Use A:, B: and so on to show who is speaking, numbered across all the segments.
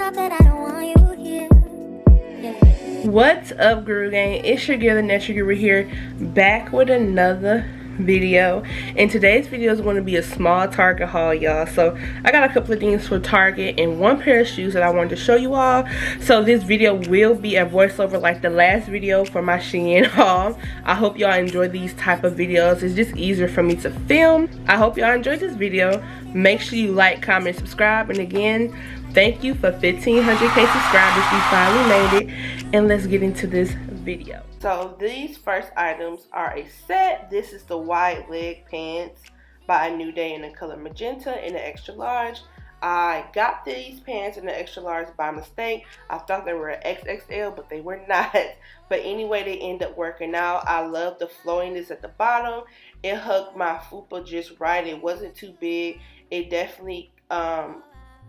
A: up that I don't want you here. Yeah.
B: What's up, Guru Gang? It's your girl, the Natural Guru here, back with another video. And today's video is going to be a small Target haul, y'all. So I got a couple of things for Target and one pair of shoes that I wanted to show you all. So this video will be a voiceover like the last video for my Shein haul. I hope y'all enjoy these type of videos. It's just easier for me to film. I hope y'all enjoyed this video. Make sure you like, comment, subscribe, and again, thank you for 1,500k subscribers. We finally made it, and let's get into this video. So these first items are a set. This is the wide leg pants by Anew in the color Magenta in the extra large. I got these pants in the extra large by mistake. I thought they were an XXL, but they were not. But anyway, they end up working out. I love the flowiness at the bottom. It hugged my fupa just right. It wasn't too big. It definitely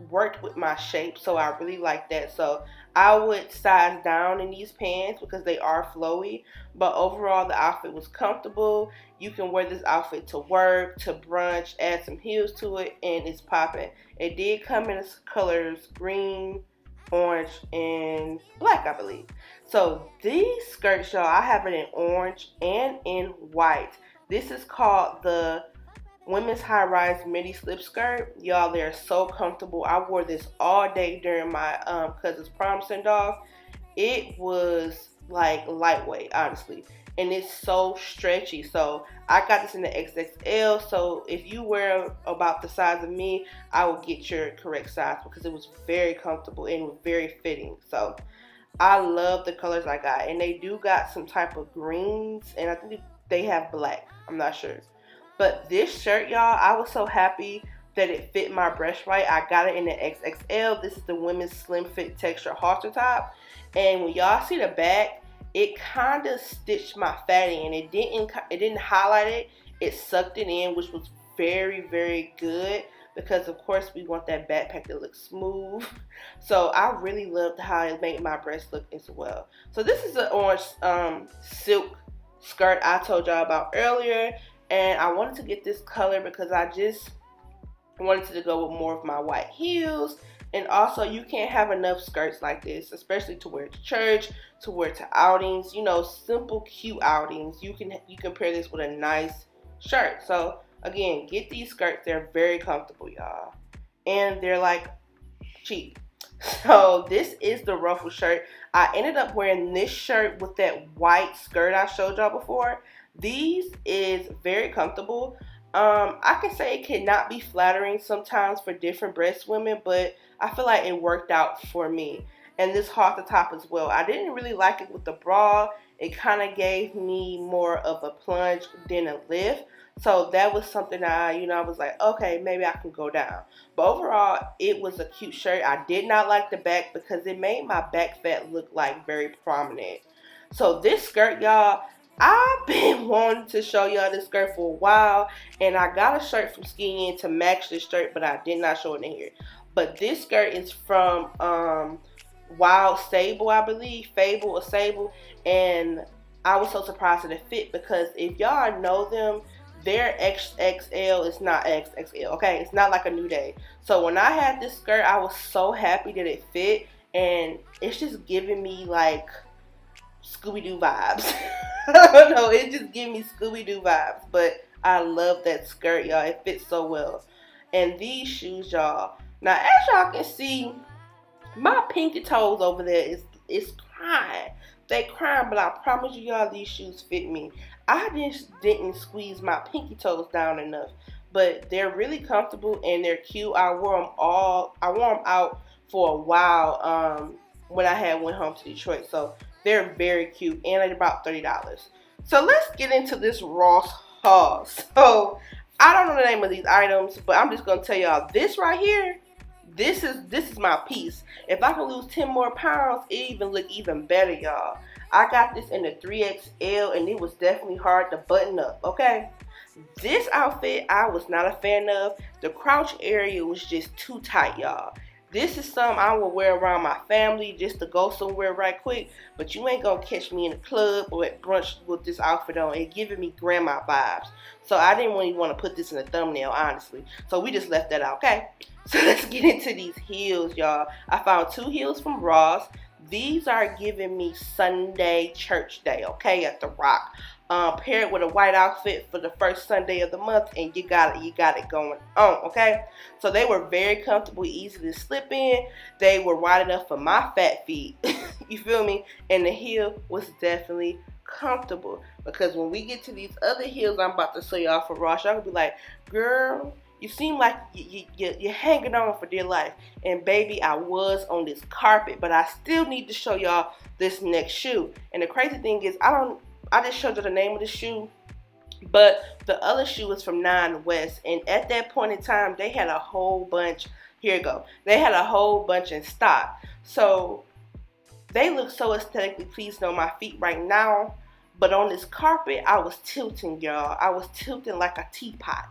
B: worked with my shape, so I really like that. So I would size down in these pants because they are flowy, but overall the outfit was comfortable. You can wear this outfit to work, to brunch, add some heels to it, and it's popping. It did come in colors green, orange, and black, I believe. So these skirts, y'all, I have it in orange and in white. This is called the women's high-rise midi slip skirt. Y'all, they're so comfortable. I wore this all day during my cousin's prom send-off. It was like lightweight, honestly, and it's so stretchy. So I got this in the XXL. So if you wear about the size of me, I will get your correct size because it was very comfortable and very fitting. So I love the colors I got, and they do got some type of greens, and I think they have black. I'm not sure. But this shirt, y'all, I was so happy that it fit my breast right. I got it in the XXL. This is the women's slim fit texture halter top. And when y'all see the back, it kind of stitched my fatty, and it didn't highlight it. It sucked it in, which was very, very good because, of course, we want that backpack to look smooth. So I really loved how it made my breast look as well. So this is an orange silk skirt I told y'all about earlier. And I wanted to get this color because I just wanted to go with more of my white heels. And also, you can't have enough skirts like this, especially to wear to church, to wear to outings, you know, simple, cute outings. You can pair this with a nice shirt. So again, get these skirts. They're very comfortable, y'all. And they're like cheap. So this is the Ruffle Shirt. I ended up wearing this shirt with that white skirt I showed y'all before. These is very comfortable. I can say it cannot be flattering sometimes for different breast women, but I feel like it worked out for me. And this halter top as well. I didn't really like it with the bra. It kind of gave me more of a plunge than a lift. So that was something I was like, okay, maybe I can go down. But overall, it was a cute shirt. I did not like the back because it made my back fat look like very prominent. So this skirt, y'all, I've been wanting to show y'all this skirt for a while, and I got a shirt from Shein to match this shirt, but I did not show it in here. But this skirt is from Wild Sable, I believe, Fable or Sable, and I was so surprised that it fit because if y'all know them, their XXL is not XXL, okay? It's not like Anew. So when I had this skirt, I was so happy that it fit, and it's just giving me like Scooby-Doo vibes. I don't know, it just gives me Scooby-Doo vibes, but I love that skirt, y'all. It fits so well. And these shoes, y'all. Now, as y'all can see, my pinky toes over there is crying. They crying, but I promise you, y'all, these shoes fit me. I just didn't squeeze my pinky toes down enough, but they're really comfortable and they're cute. I wore them out for a while when I went home to Detroit. So they're very cute, and they're about $30. So let's get into this Ross haul. So I don't know the name of these items, but I'm just gonna tell y'all this right here. This is my piece. If I can lose 10 more pounds, it even look even better, y'all. I got this in the 3XL, and it was definitely hard to button up. Okay, this outfit I was not a fan of. The crouch area was just too tight, y'all. This is something I will wear around my family just to go somewhere right quick. But you ain't gonna catch me in the club or at brunch with this outfit on. It giving me grandma vibes. So I didn't really want to put this in a thumbnail, honestly. So we just left that out, okay? So let's get into these heels, y'all. I found 2 heels from Ross. These are giving me Sunday church day, okay, at the Rock. Paired with a white outfit for the first Sunday of the month, and you got it going on, okay? So they were very comfortable, easy to slip in. They were wide enough for my fat feet. You feel me? And the heel was definitely comfortable, because when we get to these other heels I'm about to show y'all for Ross, y'all gonna be like, girl, you seem like you're hanging on for dear life. And baby, I was on this carpet, but I still need to show y'all this next shoe. And the crazy thing is, I just showed you the name of the shoe, but the other shoe is from 9 West, and at that point in time, they had a whole bunch. Here you go. They had a whole bunch in stock. So they look so aesthetically pleasing on my feet right now, but on this carpet, I was tilting, y'all. I was tilting like a teapot.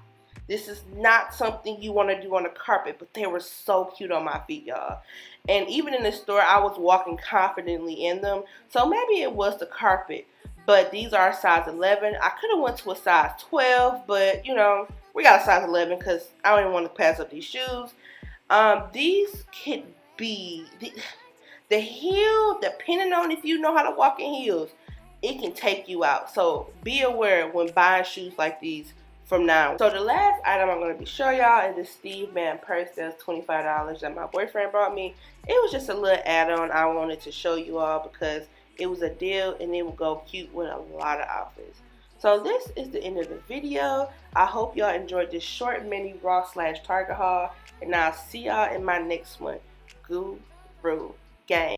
B: This is not something you want to do on a carpet, but they were so cute on my feet, y'all. And even in the store, I was walking confidently in them. So maybe it was the carpet, but these are a size 11. I could have went to a size 12, but you know, we got a size 11 because I don't even want to pass up these shoes. These could be the heel, depending on if you know how to walk in heels, it can take you out. So be aware when buying shoes like these from now. So the last item I'm going to be showing y'all is this Steve Madden purse that's $25 that my boyfriend brought me. It was just a little add-on I wanted to show you all because it was a deal and it would go cute with a lot of outfits. So this is the end of the video. I hope y'all enjoyed this short mini Ross/Target haul, and I'll see y'all in my next one. Guru Gang.